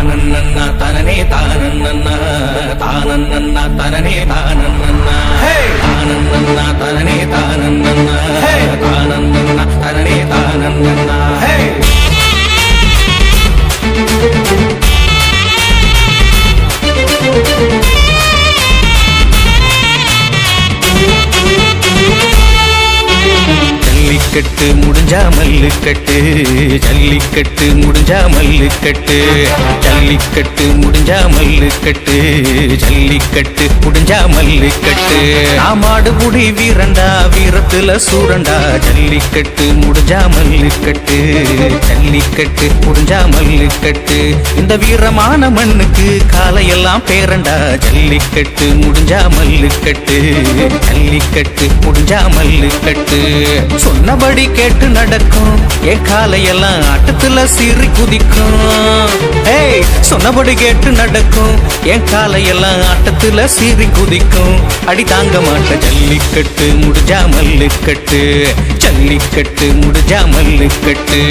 தானன்னன்னா தனனே தானன்னன்னா தானன்னன்னா தனனே தானன்னன்னா தானன்னன்னா தனனே தானன்னன்னா தானன்னன்னா தனனே தானன்னன்னா ஜல்லிக்கட்டு முடிஞ்சா மல்லுக்கட்டு ஜல்லிக்கட்டு முடிஞ்சா மல்லுக்கட்டு ஜல்லிக்கட்டு முடிஞ்சா மல்லுக்கட்டு ஜல்லிக்கட்டு முடிஞ்சா மல்லுக்கட்டு ஆமாடுபுடி வீரண்டா வீரத்துல சூரண்டா ஜல்லிக்கட்டு முடிஞ்சா மல்லுக்கட்டு ஜல்லிக்கட்டு முடிஞ்சா மல்லுக்கட்டு இந்த வீரமான மண்ணுக்கு காலையெல்லாம் பேரண்டா ஜல்லிக்கட்டு முடிஞ்சா மல்லுக்கட்டு ஜல்லிக்கட்டு முடிஞ்சா மல்லுக்கட்டு சொன்னபடி கேட்டு நடக்கும் என் காலையெல்லாம் ஆட்டத்துல சீறி குதிக்கும் ஏய் சொன்னபடி கேட்டு நடக்கும் என் காலையெல்லாம் ஆட்டத்துல சீறி குதிக்கும் அடி தாங்க மாட்ட ஜல்லிக்கட்டு முடிஞ்சா மல்லுக்கட்டு ஜல்லிக்கட்டு முடிஞ்சா மல்லுக்கட்டு